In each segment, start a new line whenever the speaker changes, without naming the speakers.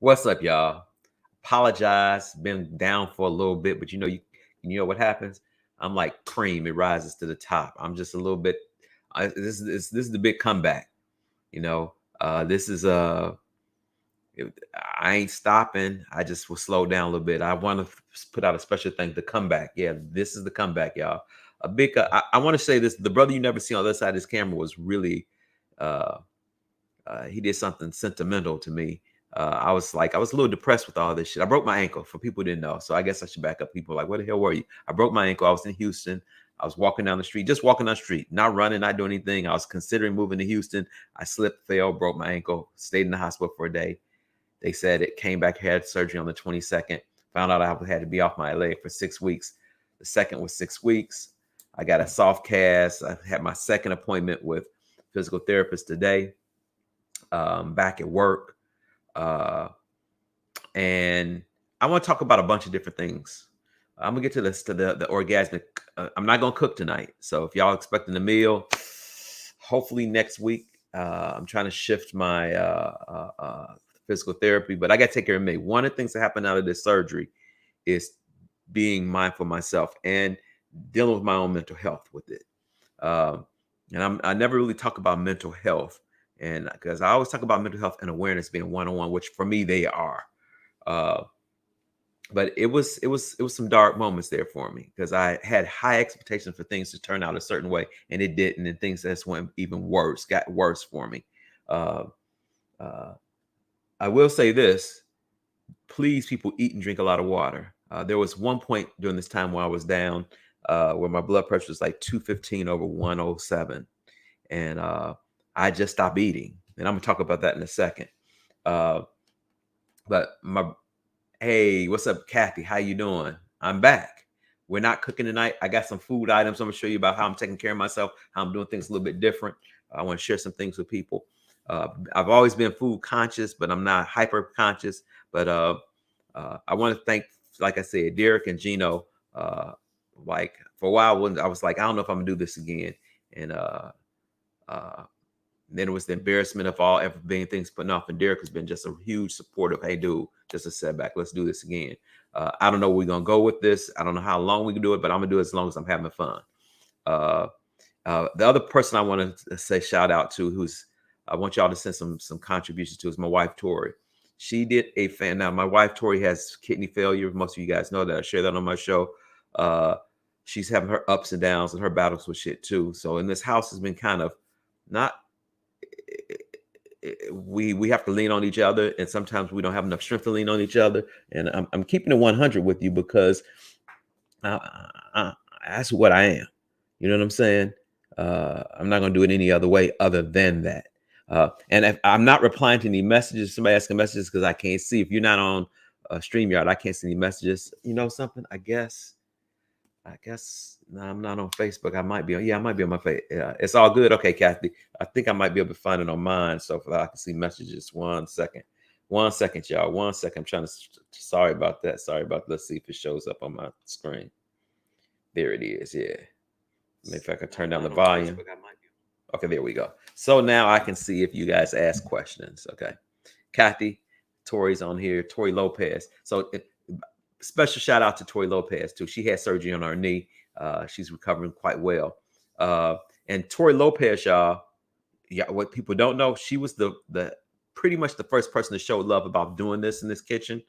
What's up, y'all? Apologize. Been down for a little bit, but you know what happens? I'm like cream. It rises to the top. I'm just a little bit. This is the big comeback. You know, this is I ain't stopping. I just will slow down a little bit. I want to put out a special thing. The comeback. Yeah, this is the comeback, y'all. A big. I want to say this. The brother you never see on the other side of this camera was really. Uh, he did something sentimental to me. I was a little depressed with all this shit. I broke my ankle for people who didn't know. So I guess I should back up. People are like, where the hell were you? I broke my ankle. I was in Houston. I was walking down the street, just walking down the street, not running, not doing anything. I was considering moving to Houston. I slipped, fell, broke my ankle, stayed in the hospital for a day. They said it came back, had surgery on the 22nd. Found out I had to be off my leg for 6 weeks. The second was 6 weeks. I got a soft cast. I had my second appointment with physical therapist today. Back at work. And I want to talk about a bunch of different things. I'm gonna get to this to the orgasmic. I'm not gonna cook tonight, so if y'all expecting a meal, hopefully next week. I'm trying to shift my physical therapy, but I got to take care of me. One of the things that happened out of this surgery is being mindful of myself and dealing with my own mental health with it. Um, and I never really talk about mental health, and because I always talk about mental health and awareness being one-on-one, which for me they are. Uh, but it was some dark moments there for me because I had high expectations for things to turn out a certain way, and it didn't, and things just went even worse, got worse for me. Uh, uh, I will say this: please, people, eat and drink a lot of water. There was one point during this time where I was down, where my blood pressure was like 215 over 107, and I just stopped eating. And I'm gonna talk about that in a second. Uh, but my Hey, what's up, Kathy? How you doing? I'm back. We're not cooking tonight. I got some food items. I'm gonna show you about how I'm taking care of myself, how I'm doing things a little bit different. I want to share some things with people. I've always been food conscious, but I'm not hyper conscious. But I want to thank, like I said, Derek and Gino. Like for a while, when I was like, I don't know if I'm gonna do this again, and uh, then it was the embarrassment of all ever being things putting off. And Derek has been just a huge supporter of, hey, dude, just a setback. Let's do this again. I don't know where we're going to go with this. I don't know how long we can do it, but I'm going to do it as long as I'm having fun. Uh, the other person I want to say shout out to, who's I want y'all to send some contributions to, is my wife, Tori. She did a fan. Now, my wife, Tori, has kidney failure. Most of you guys know that. I share that on my show. Uh, she's having her ups and downs and her battles with shit too. So, in this house has been kind of not we have to lean on each other, and sometimes we don't have enough strength to lean on each other. And I'm keeping it 100 with you because that's what I am. You know what I'm saying? I'm not going to do it any other way other than that. And if I'm not replying to any messages, somebody asking messages because I can't see. If you're not on StreamYard, I can't see any messages. You know something? I guess no, I'm not on Facebook. I might be on. Yeah, I might be on my face. Yeah, it's all good. Okay, Kathy. I think I might be able to find it on mine, so that I can see messages. 1 second, 1 second, y'all. 1 second. I'm trying to. Sorry about that. Sorry about. Let's see if it shows up on my screen. There it is. Yeah. Maybe if I can turn down the volume. Okay, there we go. So now I can see if you guys ask questions. Okay, Kathy, Tori's on here. Tori Lopez. So special shout out to Tori Lopez too. She had surgery on her knee. She's recovering quite well. And Tori Lopez, y'all, yeah, what people don't know, she was the pretty much the first person to show love about doing this in this kitchen.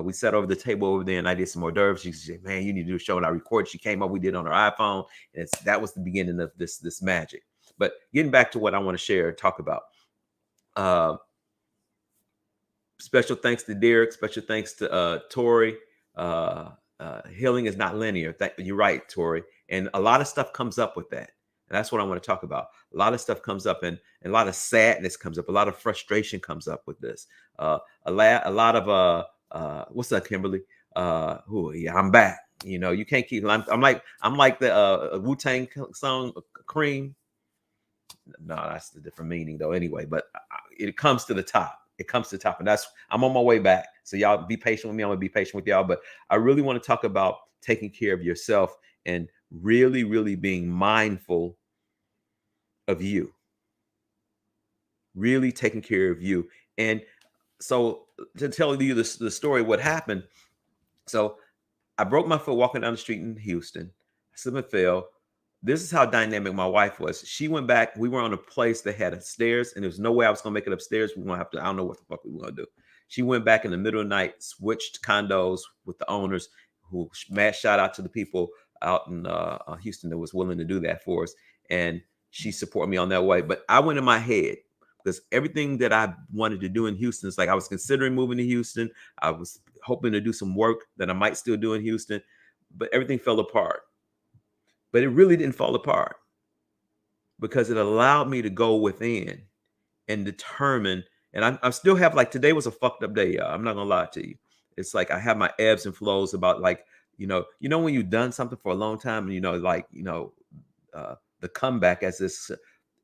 We sat over the table over there, and I did some hors d'oeuvres. She said, "Man, you need to do a show." And I recorded. She came up. We did on her iPhone, and that was the beginning of this magic. But getting back to what I want to share and talk about. Uh, Special thanks to Derek. Special thanks to Tori. Healing is not linear. You're right, Tori. And a lot of stuff comes up with that. And that's what I want to talk about. A lot of stuff comes up, and a lot of sadness comes up. A lot of frustration comes up with this. A lot of what's up, Kimberly? Yeah, I'm back. You know, you can't keep. I'm like the Wu-Tang song, Cream. No, that's a different meaning though. Anyway, but it comes to the top. It comes to the top, and I'm on my way back. So y'all be patient with me. I'm gonna be patient with y'all. But I really want to talk about taking care of yourself and really, really being mindful of you. Really taking care of you. And So to tell you the story, what happened. So I broke my foot walking down the street in Houston. I slipped and fell. This is how dynamic my wife was. She went back. We were on a place that had a stairs, and there was no way I was gonna make it upstairs. We were gonna have to. I don't know what the fuck we were gonna do. She went back in the middle of the night, switched condos with the owners. Who mad shout out to the people out in Houston that was willing to do that for us, and she supported me on that way. But I went in my head because everything that I wanted to do in Houston is like I was considering moving to Houston. I was hoping to do some work that I might still do in Houston, but everything fell apart. But it really didn't fall apart because it allowed me to go within and determine. And I still have, like, today was a fucked up day, y'all. I'm not gonna lie to you. It's like I have my ebbs and flows about, like, when you've done something for a long time and the comeback as this,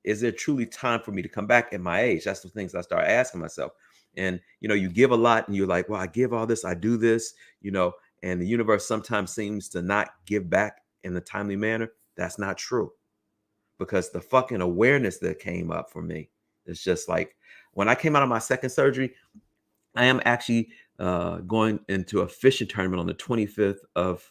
is there truly time for me to come back at my age? That's the things I start asking myself. And you give a lot and you're like, well, I give all this, I do this, and the universe sometimes seems to not give back in a timely manner. That's not true, because the fucking awareness that came up for me is just like, when I came out of my second surgery, I am actually going into a fishing tournament on the 25th of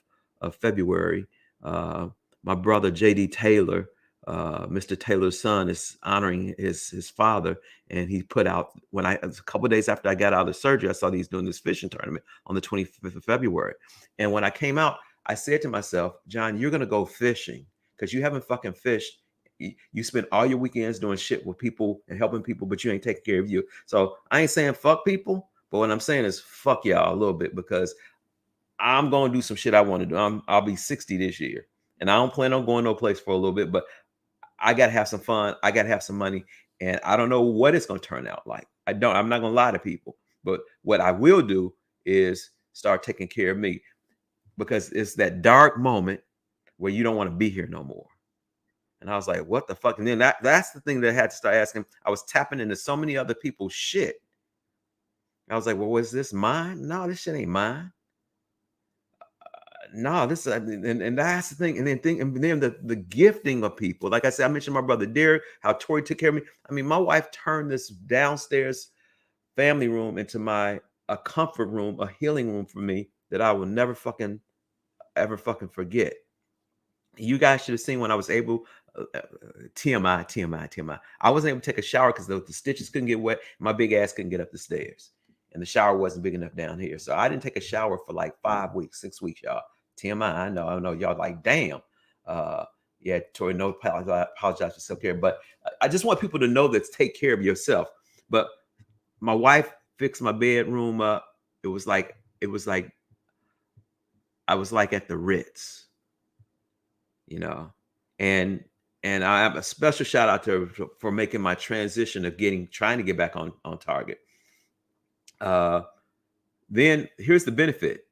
February. My brother JD Taylor, Mr. Taylor's son, is honoring his father, and he put out, a couple of days after I got out of the surgery, I saw he's doing this fishing tournament on the 25th of February. And when I came out, I said to myself, John, you're gonna go fishing because you haven't fucking fished. You spend all your weekends doing shit with people and helping people, but you ain't taking care of you. So I ain't saying fuck people, but what I'm saying is fuck y'all a little bit, because I'm gonna do some shit I want to do. I'll be 60 this year, and I don't plan on going no place for a little bit, but I gotta have some fun. I gotta have some money, and I don't know what it's gonna turn out like. I'm not gonna lie to people, but what I will do is start taking care of me, because it's that dark moment where you don't want to be here no more. And I was like, what the fuck? And then that's the thing that I had to start asking. I was tapping into so many other people's shit. I was like, well, was this mine? No, this shit ain't mine. No, this and that's the thing. And then the gifting of people. Like I said, I mentioned my brother Derek, how Tori took care of me. I mean, my wife turned this downstairs family room into a comfort room, a healing room for me that I will never fucking ever fucking forget. You guys should have seen when I was able, TMI, TMI, TMI. I wasn't able to take a shower because the stitches couldn't get wet. My big ass couldn't get up the stairs, and the shower wasn't big enough down here. So I didn't take a shower for like 5 weeks, 6 weeks, y'all. TMI. I know, y'all like, damn. Yeah, Tori, no, apologize for self care, but I just want people to know that take care of yourself. But my wife fixed my bedroom up. It was like I was like at the Ritz, you know. And I have a special shout out to her for making my transition of trying to get back on target. Then here's the benefit.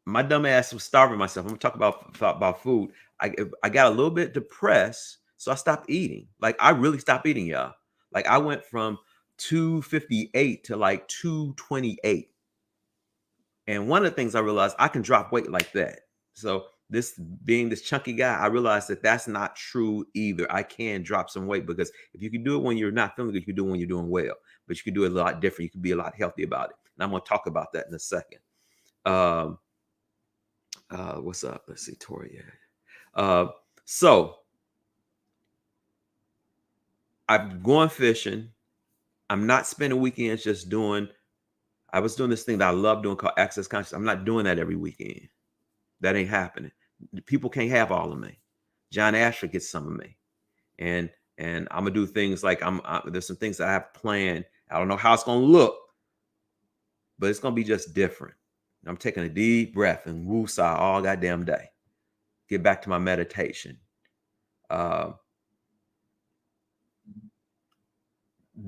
My dumb ass was starving myself. I'm gonna talk about food. I got a little bit depressed, so I stopped eating. Like, I really stopped eating, y'all. Like, I went from 258 to like 228. And one of the things I realized, I can drop weight like that. So this chunky guy, I realized that that's not true either. I can drop some weight, because if you can do it when you're not feeling good, you can do it when you're doing well. But you can do it a lot different. You can be a lot healthy about it. And I'm going to talk about that in a second. What's up? Let's see, Tori. So I'm going fishing. I'm not spending weekends just doing. I was doing this thing that I love doing called Access Conscious. I'm not doing that every weekend. That ain't happening. People can't have all of me. John Asher gets some of me, and I'm gonna do things like there's some things that I have planned. I don't know how it's gonna look, but it's gonna be just different. I'm taking a deep breath and woosah all goddamn day. Get back to my meditation.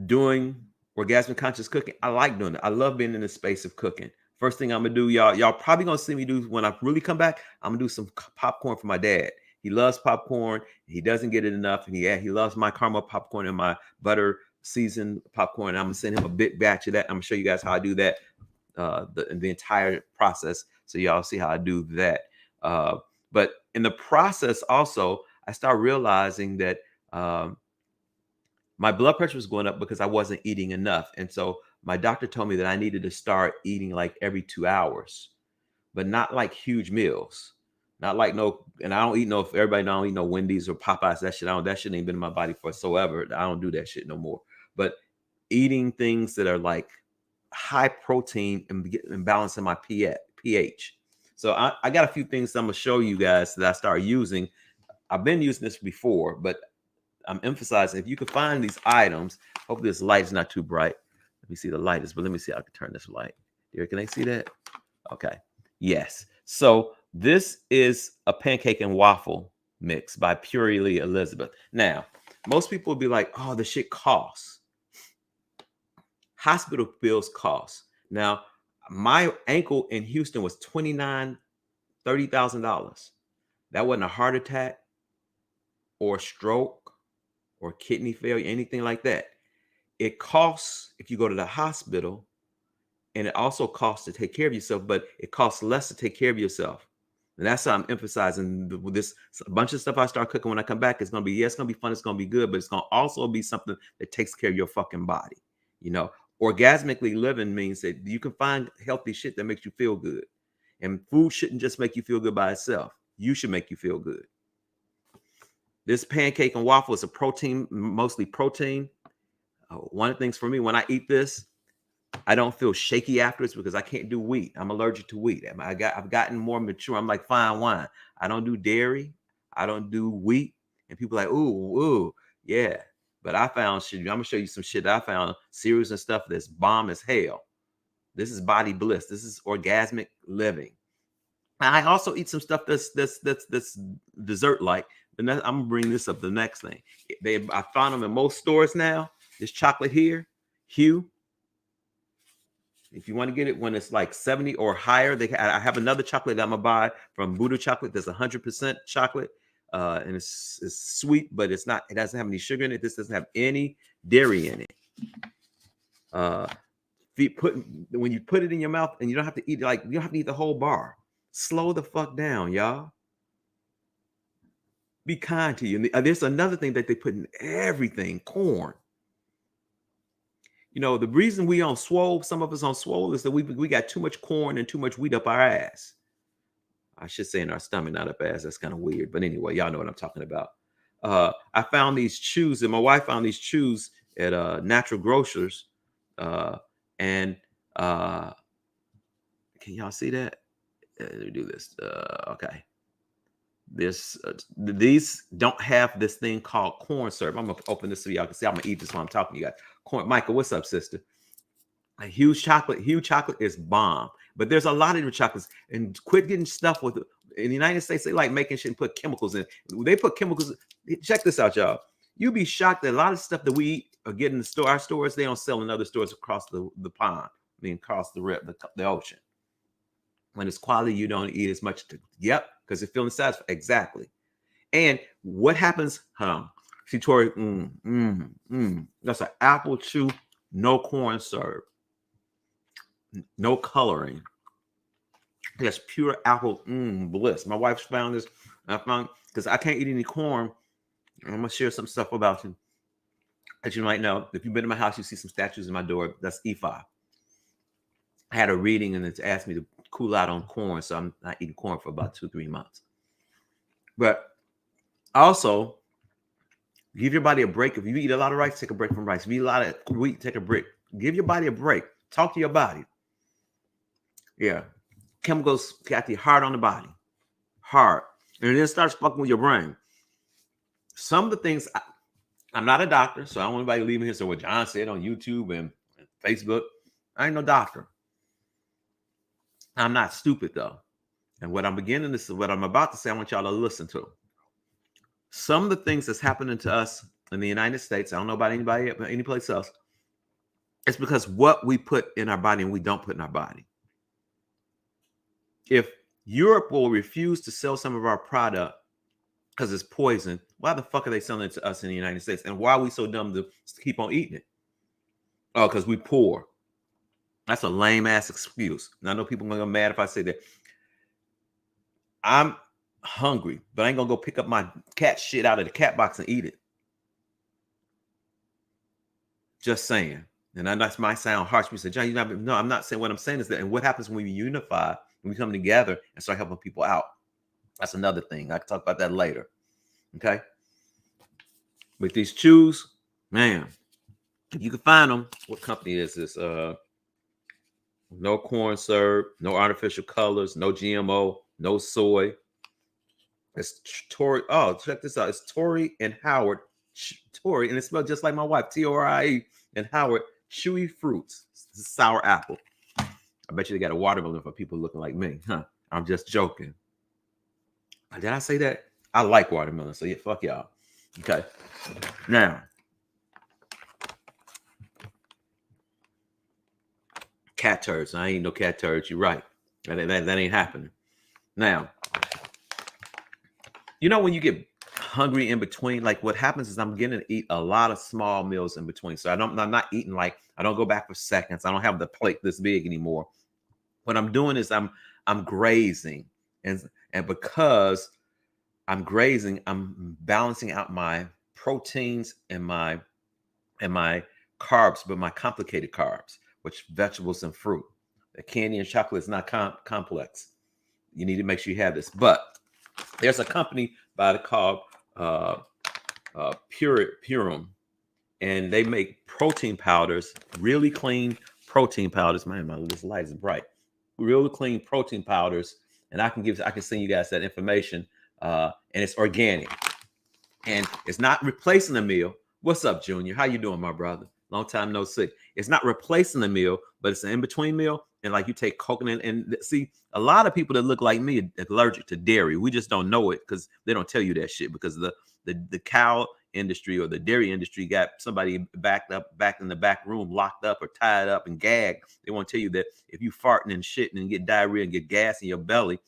Doing orgasmic conscious cooking. I like doing it. I love being in the space of cooking. First thing I'm gonna do, y'all probably gonna see me do when I really come back. I'm gonna do some popcorn for my dad. He loves popcorn. He doesn't get it enough, and he loves my caramel popcorn and my butter seasoned popcorn. I'm gonna send him a big batch of that. I'm gonna show you guys how I do that, the entire process, so y'all see how I do that. But in the process, also, I start realizing that my blood pressure was going up because I wasn't eating enough, and so my doctor told me that I needed to start eating like every 2 hours, but not like huge meals. Not like no, and I don't eat no, if everybody don't eat no Wendy's or Popeyes, that shit, that shit ain't been in my body for so ever. I don't do that shit no more. But eating things that are like high protein and balancing my pH. So I got a few things I'm gonna show you guys that I started using. I've been using this before, but I'm emphasizing if you can find these items. Hopefully this light is not too bright. Let me see the light is, but let me see how I can turn this light. Here, can they see that? Okay. Yes. So this is a pancake and waffle mix by Purely Elizabeth. Now, most people would be like, oh, the shit costs. Hospital bills cost. Now, my ankle in Houston was $30,000. That wasn't a heart attack or stroke or kidney failure, anything like that. It costs if you go to the hospital, and it also costs to take care of yourself, but it costs less to take care of yourself. And that's how I'm emphasizing with this a bunch of stuff I start cooking when I come back. It's gonna be, yeah, it's gonna be fun, it's gonna be good, but it's gonna also be something that takes care of your fucking body. You know, orgasmically living means that you can find healthy shit that makes you feel good. And food shouldn't just make you feel good by itself. You should make you feel good. This pancake and waffle is a protein, mostly protein. One of the things for me, when I eat this, I don't feel shaky afterwards because I can't do wheat. I'm allergic to wheat. I've gotten more mature. I'm like fine wine. I don't do dairy. I don't do wheat. And people are like, ooh, yeah. But I found shit. I'm gonna show you some shit that I found, cereals and stuff that's bomb as hell. This is body bliss. This is orgasmic living. And I also eat some stuff that's dessert like. And I'm gonna bring this up. The next thing, I found them in most stores now. This chocolate here, Hue. If you want to get it when it's like 70 or higher, I have another chocolate that I'm gonna buy from Buddha Chocolate. That's 100% chocolate, and it's sweet, but it's not. It doesn't have any sugar in it. This doesn't have any dairy in it. When you put it in your mouth, and you don't have to eat you don't have to eat the whole bar. Slow the fuck down, y'all. Be kind to you. And there's another thing that they put in everything: corn. You know, the reason we on swole, some of us on swole, is that we got too much corn and too much wheat up our ass. I should say in our stomach, not up ass. That's kind of weird. But anyway, y'all know what I'm talking about. I found these chews, and my wife found these chews at Natural Grocers. And can y'all see that? Let me do this. Okay. These don't have this thing called corn syrup. I'm gonna open this so y'all can see. I'm gonna eat this while I'm talking to you guys. Corn, Michael, what's up, sister? A huge chocolate is bomb, but there's a lot of different chocolates. And quit getting stuff with. In the United States, they like making shit and put chemicals in. They put chemicals. Check this out, y'all. You'd be shocked that a lot of stuff that we eat or get in the store, our stores, they don't sell in other stores across the pond. I mean, across the ocean. When it's quality, you don't eat as much. Yep, because you're feeling satisfied. Exactly. And what happens? See, Tori, that's an apple chew, no corn syrup, no coloring. That's pure apple bliss. My wife's found this. I found because I can't eat any corn. I'm gonna share some stuff about you that you might know. If you've been to my house, you see some statues in my door. That's Ifa. I had a reading and it's asked me to cool out on corn, so I'm not eating corn for about 2-3 months. But also, give your body a break. If you eat a lot of rice, take a break from rice. If you eat a lot of wheat, take a break. Give your body a break. Talk to your body. Yeah. Chemicals got you hard on the body. Hard. And then it starts fucking with your brain. Some of the things, I'm not a doctor, so I don't want anybody leaving here. So what John said on YouTube and Facebook, I ain't no doctor. I'm not stupid though. And what I'm about to say, I want y'all to listen to. Some of the things that's happening to us in the United States, I don't know about anybody anyplace else, it's because what we put in our body and we don't put in our body. If Europe will refuse to sell some of our product because it's poison, why the fuck are they selling it to us in the United States? And why are we so dumb to keep on eating it? Oh, because we poor. That's a lame ass excuse. And I know people are gonna get mad if I say that. I'm hungry, but I ain't gonna go pick up my cat shit out of the cat box and eat it. Just saying. And that might sound harsh. You say, John, you're not, no, I'm not saying. What I'm saying is that, and what happens when we unify, when we come together and start helping people out. That's another thing. I can talk about that later. Okay. With these chews, man, if you can find them. What company is this? No corn syrup, no artificial colors, no GMO, no soy. It's Tori. Oh, check this out. It's Tori and Howard. Tori, and it smells just like my wife, Torie and Howard. Chewy fruits, sour apple. I bet you they got a watermelon for people looking like me, huh? I'm just joking. Did I say that? I like watermelon, so yeah, fuck y'all. Okay. Now, cat turds. I ain't no cat turds. You're right. That ain't happening. Now, you know when you get hungry in between, like what happens is I'm getting to eat a lot of small meals in between. So I'm not eating, like I don't go back for seconds. I don't have the plate this big anymore. What I'm doing is I'm grazing, and because I'm grazing, I'm balancing out my proteins and my carbs, but my complicated carbs, which vegetables and fruit. The candy and chocolate is not complex. You need to make sure you have this. But there's a company by the called Purum, and they make protein powders, really clean protein powders. Man, this light is bright. Really clean protein powders, and I can send you guys that information. And it's organic, and it's not replacing the meal. What's up, Junior? How you doing, my brother? Long time no see. It's not replacing the meal, but it's an in-between meal. And like you take coconut, and see, a lot of people that look like me are allergic to dairy. We just don't know it because they don't tell you that shit, because the cow industry or the dairy industry got somebody back in the back room, locked up or tied up and gagged. They want to tell you that if you farting and shitting and get diarrhea and get gas in your belly,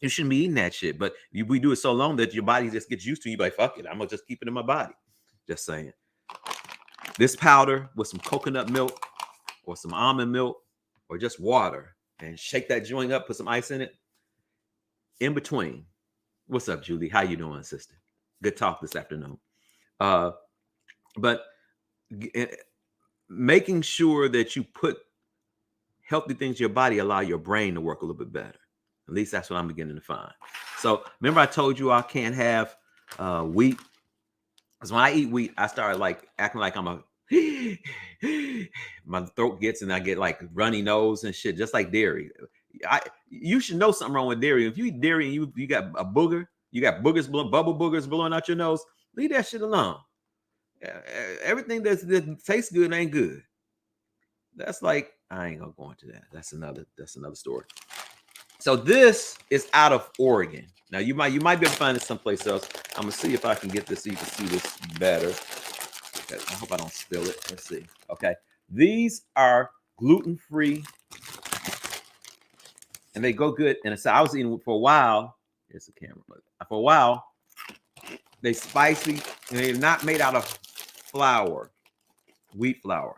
you shouldn't be eating that shit. But we do it so long that your body just gets used to it. You're like, fuck it, I'm gonna just keep it in my body. Just saying. This powder with some coconut milk or some almond milk or just water, and shake that joint up, put some ice in it. In between. What's up, Julie? How you doing, sister? Good talk this afternoon. But making sure that you put healthy things in your body allow your brain to work a little bit better. At least that's what I'm beginning to find. So remember I told you I can't have wheat? Because when I eat wheat, I start like acting like I'm a my throat gets, and I get like runny nose and shit, just like dairy. You should know something wrong with dairy. If you eat dairy and you got a booger, you got boogers, bubble boogers blowing out your nose, leave that shit alone. Everything that tastes good ain't good. That's like, I ain't gonna go into that. That's another story. So this is out of Oregon. Now you might be able to find it someplace else. I'm gonna see if I can get this so you can see this better. Okay, I hope I don't spill it. Let's see. Okay, these are gluten-free, and they go good. And so I was eating for a while. Here's the camera, but for a while they spicy, and they're not made out of flour, wheat flour.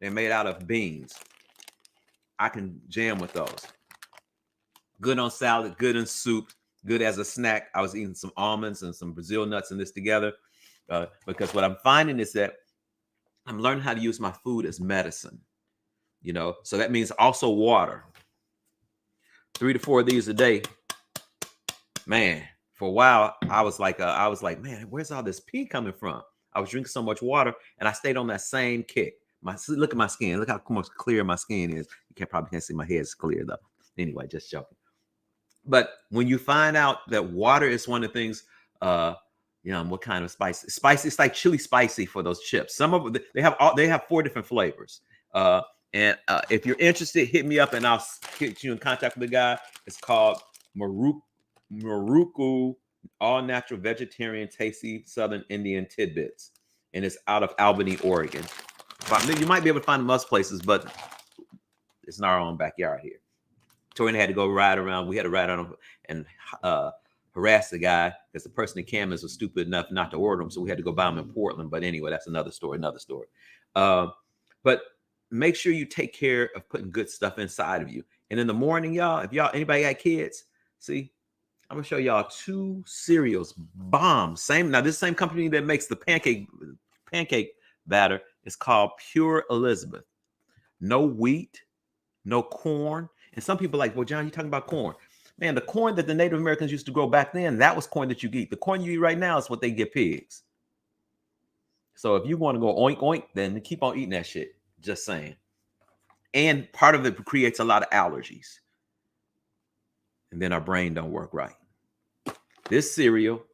They're made out of beans. I can jam with those. Good on salad, good in soup, good as a snack. I was eating some almonds and some Brazil nuts in this together because what I'm finding is that I'm learning how to use my food as medicine, so that means also water. 3 to 4 of these a day. Man, for a while, I was like, man, where's all this pee coming from? I was drinking so much water, and I stayed on that same kick. Look at my skin. Look how much clear my skin is. You probably can't see my hair is clear though. Anyway, just joking. But when you find out that water is one of the things, what kind of spicy? Spicy, it's like chili spicy for those chips. Some of they have 4 different flavors. And if you're interested, hit me up and I'll get you in contact with the guy. It's called Maruku All Natural Vegetarian Tasty Southern Indian Tidbits, and it's out of Albany, Oregon. But you might be able to find them most places, but it's in our own backyard here. Tori had to go ride around. We had to ride on and harass the guy because the person in Camas was stupid enough not to order them, so we had to go buy them in Portland. But anyway, that's another story. But make sure you take care of putting good stuff inside of you. And in the morning, y'all, if anybody got kids, see, I'm gonna show y'all 2 cereals, bomb. This same company that makes the pancake batter It's called Pure Elizabeth. No wheat, no corn. And some people are like, well, John, you're talking about corn. Man, the corn that the Native Americans used to grow back then, that was corn that you eat. The corn you eat right now is what they give pigs. So if you want to go oink oink, then keep on eating that shit. Just saying. And part of it creates a lot of allergies. And then our brain don't work right. This cereal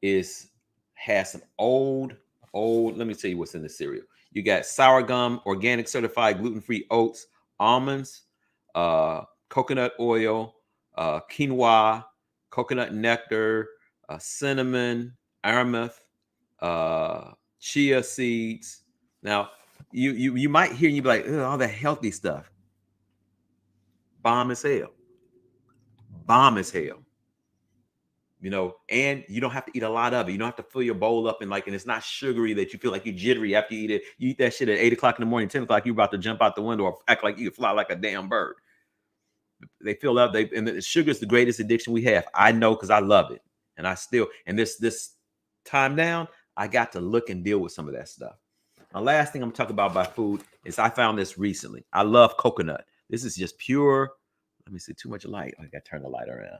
has some old, let me tell you what's in the cereal. You got sour gum, organic certified gluten-free oats, almonds, coconut oil, quinoa, coconut nectar, cinnamon, amaranth, chia seeds. Now, you might hear and you be like, all that healthy stuff. Bomb as hell. Bomb as hell. You know, and you don't have to eat a lot of it. You don't have to fill your bowl up and it's not sugary that you feel like you're jittery after you eat it. You eat that shit at 8 o'clock in the morning, 10 o'clock, you're about to jump out the window or act like you can fly like a damn bird. They fill up, and the sugar is the greatest addiction we have. I know because I love it. And I still, and this time down, I got to look and deal with some of that stuff. The last thing I'm talking about by food is I found this recently. I love coconut. This is just pure, let me see, too much light. I got to turn the light around.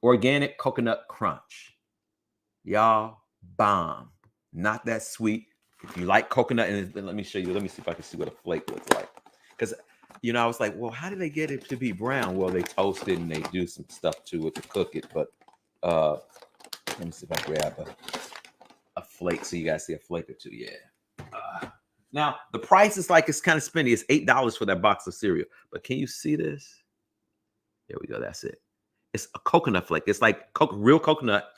Organic coconut crunch. Y'all, bomb. Not that sweet. If you like coconut, and let me show you. Let me see if I can see what a flake looks like. Because, I was like, well, how do they get it to be brown? Well, they toast it and they do some stuff to it to cook it. But let me see if I grab a flake so you guys see a flake or two. Yeah. Now, the price is it's kind of spendy. It's $8 for that box of cereal. But can you see this? There we go. That's it. It's a coconut flake. It's like real coconut.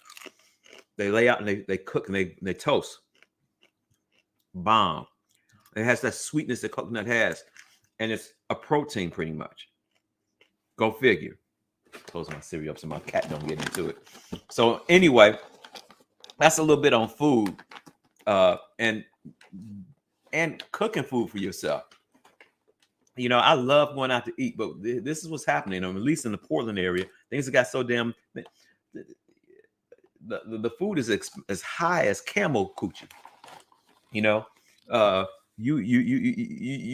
They lay out and they cook and they toast. Bomb. It has that sweetness that coconut has. And it's a protein pretty much. Go figure. Close my cereal up so my cat don't get into it. So anyway, that's a little bit on food. And cooking food for yourself. I love going out to eat, but this is what's happening. At least in the Portland area, things have got so damn. The food is as high as camel coochie. You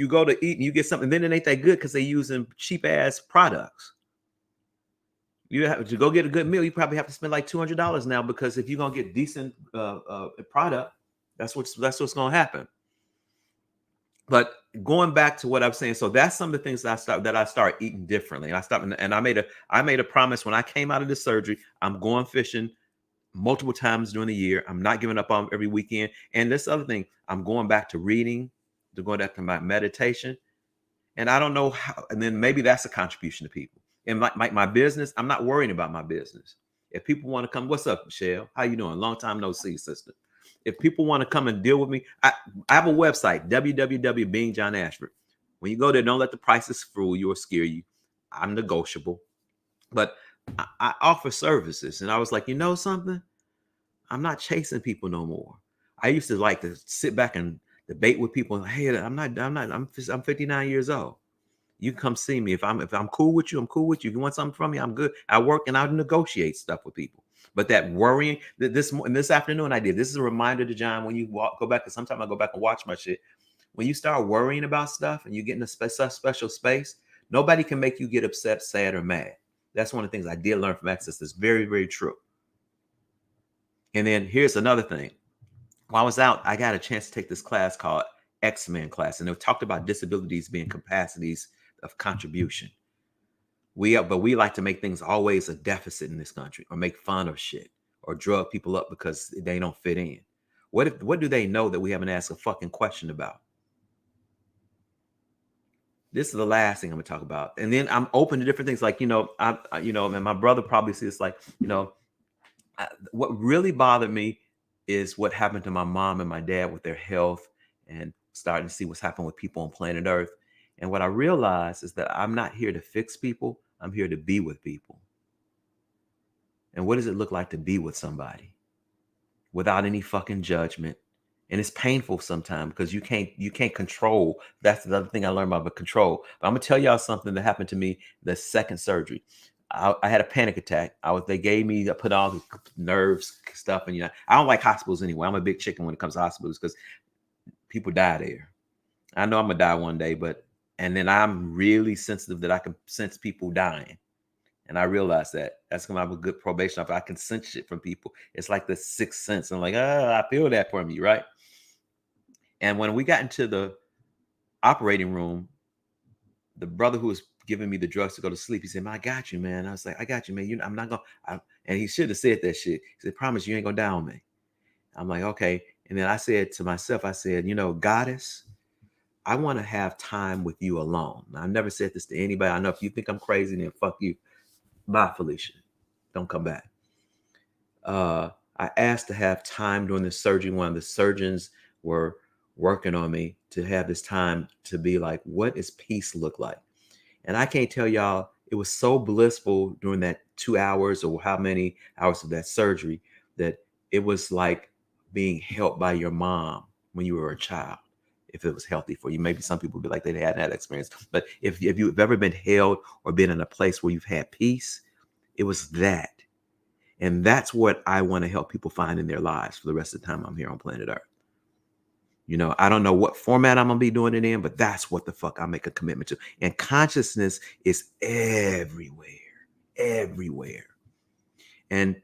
go to eat and you get something, then it ain't that good because they're using cheap ass products. You have to go get a good meal. You probably have to spend like $200 now because if you're gonna get decent product, that's what's gonna happen. But going back to what I'm saying, so that's some of the things that I start eating differently. And I stopped and I made a promise when I came out of the surgery. I'm going fishing multiple times during the year. I'm not giving up on every weekend. And this other thing, I'm going back to reading, to going back to my meditation. And I don't know how. And then maybe that's a contribution to people. And my business, I'm not worrying about my business. If people want to come, what's up, Michelle? How you doing? Long time no see, sister. If people want to come and deal with me, I have a website, www.beingjohnashford. When you go there, don't let the prices fool you or scare you. I'm negotiable. But I offer services. And I was like, you know something? I'm not chasing people no more. I used to like to sit back and debate with people. Hey, I'm 59 years old. You can come see me. If I'm cool with you, I'm cool with you. If you want something from me, I'm good. I work and I negotiate stuff with people. But that worrying, this afternoon I did. This is a reminder to John when you go back, because sometimes I go back and watch my shit. When you start worrying about stuff and you get in a special space, nobody can make you get upset, sad, or mad. That's one of the things I did learn from Access. That's very, very true. And then here's another thing. While I was out, I got a chance to take this class called X-Men class. And they talked about disabilities being capacities of contribution. But we like to make things always a deficit in this country, or make fun of shit, or drug people up because they don't fit in. What do they know that we haven't asked a fucking question about? This is the last thing I'm gonna talk about. And then I'm open to different things. Like, and my brother probably sees like, what really bothered me is what happened to my mom and my dad with their health, and starting to see what's happened with people on planet Earth. And what I realized is that I'm not here to fix people. I'm here to be with people. And what does it look like to be with somebody without any fucking judgment? And it's painful sometimes because you can't control. That's the other thing I learned about control. But I'm gonna tell y'all something that happened to me the second surgery. I had a panic attack. They gave me, I put all the nerves stuff, and I don't like hospitals anyway. I'm a big chicken when it comes to hospitals because People die there. I know I'm gonna die one day, and then I'm really sensitive that I can sense people dying. And I realized that that's gonna have a good probation officer. I can sense shit from people. It's like the sixth sense. I'm like, I feel that from you, right? And when we got into the operating room, the brother who was giving me the drugs to go to sleep, he said, "Man, I got you, man." I was like, "I got you, man. I'm not gonna." And he should have said that shit. He said, "Promise you ain't gonna die on me." I'm like, "Okay." And then I said to myself, I said, Goddess, I want to have time with you alone. Now, I've never said this to anybody. I know if you think I'm crazy, then fuck you. Bye, Felicia. Don't come back. I asked to have time during the surgery. One of the surgeons were working on me to have this time to be like, what does peace look like? And I can't tell y'all, it was so blissful during that 2 hours or how many hours of that surgery that it was like being held by your mom when you were a child. If it was healthy for you, maybe some people would be like they hadn't had that experience. But if you've ever been held or been in a place where you've had peace, it was that. And that's what I want to help people find in their lives for the rest of the time I'm here on planet Earth. I don't know what format I'm going to be doing it in, but that's what the fuck I make a commitment to. And consciousness is everywhere, everywhere. And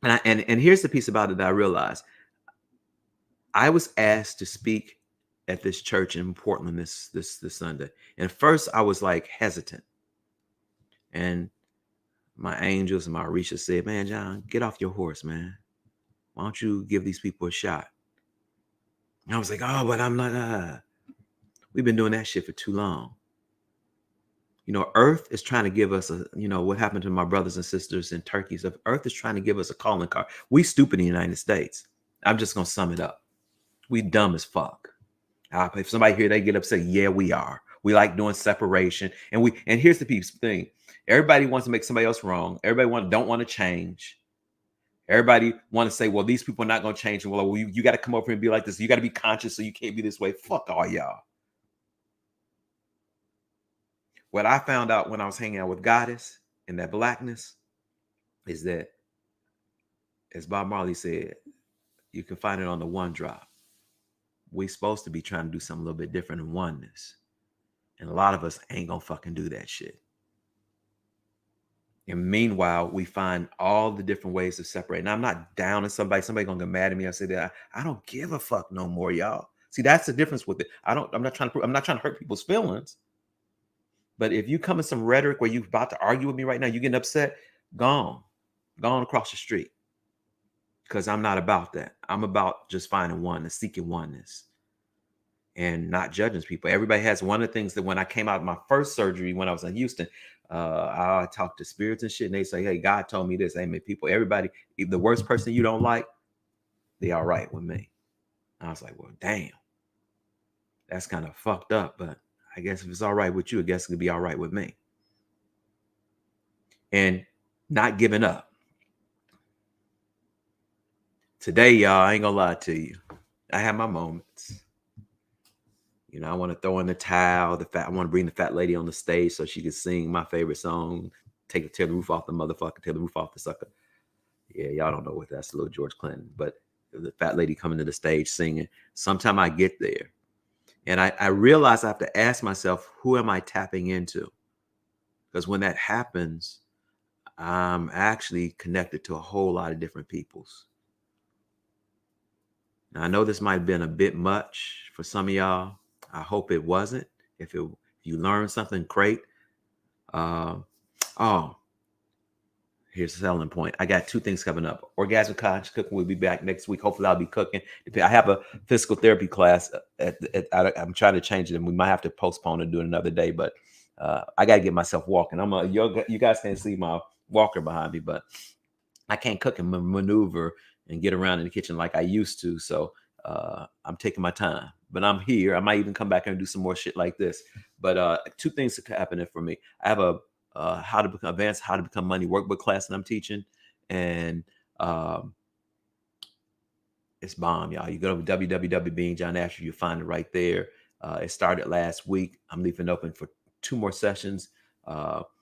here's the piece about it that I realized. I was asked to speak at this church in Portland this Sunday. And first I was like hesitant. And my angels and my Orisha said, "Man, John, get off your horse, man. Why don't you give these people a shot?" And I was like, "Oh, but I'm not. We've been doing that shit for too long." Earth is trying to give us what happened to my brothers and sisters in Turkey. So Earth is trying to give us a calling card. We stupid in the United States. I'm just going to sum it up. We dumb as fuck. If somebody here, they get upset. Yeah, we are. We like doing separation. And here's the thing. Everybody wants to make somebody else wrong. Everybody don't want to change. Everybody want to say, well, these people are not going to change. Well, you got to come over here and be like this. You got to be conscious so you can't be this way. Fuck all y'all. What I found out when I was hanging out with Goddess and that blackness is that, as Bob Marley said, you can find it on the one drop. We supposed to be trying to do something a little bit different in oneness. And a lot of us ain't going to fucking do that shit. And meanwhile, we find all the different ways to separate. And I'm not down on somebody. Somebody gonna get mad at me. I say that I don't give a fuck no more, y'all. See, that's the difference with it. I'm not trying to hurt people's feelings. But if you come in some rhetoric where you're about to argue with me right now, you getting upset, gone across the street. Because I'm not about that. I'm about just finding oneness, seeking oneness, and not judging people. Everybody has one of the things that when I came out of my first surgery, when I was in Houston, I talked to spirits and shit, and they say, "Hey, God told me this." Hey, man, everybody, if the worst person you don't like, they all right with me. And I was like, well, damn, that's kind of fucked up. But I guess if it's all right with you, I guess it could be all right with me. And not giving up. Today, y'all, I ain't gonna lie to you. I have my moments. I want to throw in the towel. I want to bring the fat lady on the stage so she can sing my favorite song, tear the roof off the motherfucker, tear the roof off the sucker. Yeah, y'all don't know what that's, a little George Clinton. But the fat lady coming to the stage singing. Sometime I get there. And I realize I have to ask myself, who am I tapping into? Because when that happens, I'm actually connected to a whole lot of different peoples. Now, I know this might have been a bit much for some of y'all. I hope it wasn't. If you learned something, great. Here's the selling point. I got two things coming up. Orgasmic Conscious Cooking will be back next week. Hopefully, I'll be cooking. I have a physical therapy class. I'm trying to change it, and we might have to postpone and do it another day. But I got to get myself walking. You guys can't see my walker behind me, but I can't cook and maneuver and get around in the kitchen like I used to. So I'm taking my time. But I'm here. I might even come back and do some more shit like this. But two things are happening for me. I have a how to become money workbook class that I'm teaching, and it's bomb, y'all. You go to www.beingjohnasher, you find it right there. It started last week. I'm leaving open for 2 more sessions.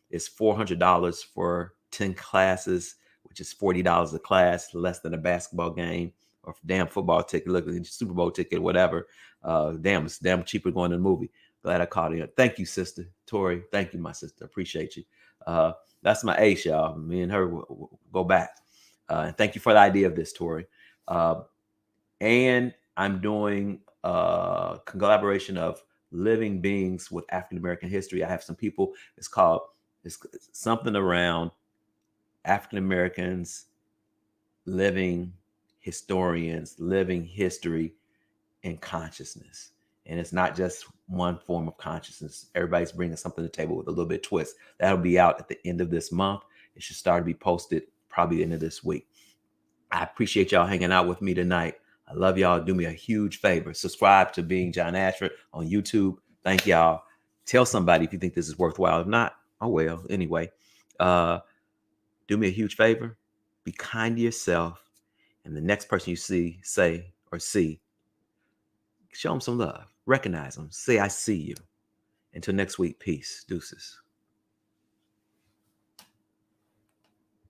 It's $400 for 10 classes, which is $40 a class, less than a basketball game. or damn football ticket, look, Super Bowl ticket, whatever. Damn, it's damn cheaper going to the movie. Glad I caught it. Thank you, sister Tori. Thank you, my sister. Appreciate you. That's my ace, y'all. Me and her will go back. And thank you for the idea of this, Tori. And I'm doing a collaboration of living beings with African American history. I have some people. It's something around African Americans, living historians, living history and consciousness. And it's not just one form of consciousness. Everybody's bringing something to the table with a little bit of twist. That'll be out at the end of this month. It should start to be posted probably the end of this week. I appreciate y'all hanging out with me tonight. I love y'all. Do me a huge favor. Subscribe to Being John Ashford on YouTube. Thank y'all. Tell somebody if you think this is worthwhile. If not, oh well. Anyway, do me a huge favor. Be kind to yourself. And the next person you see, say, or see, show them some love. Recognize them. Say, I see you. Until next week, peace. Deuces.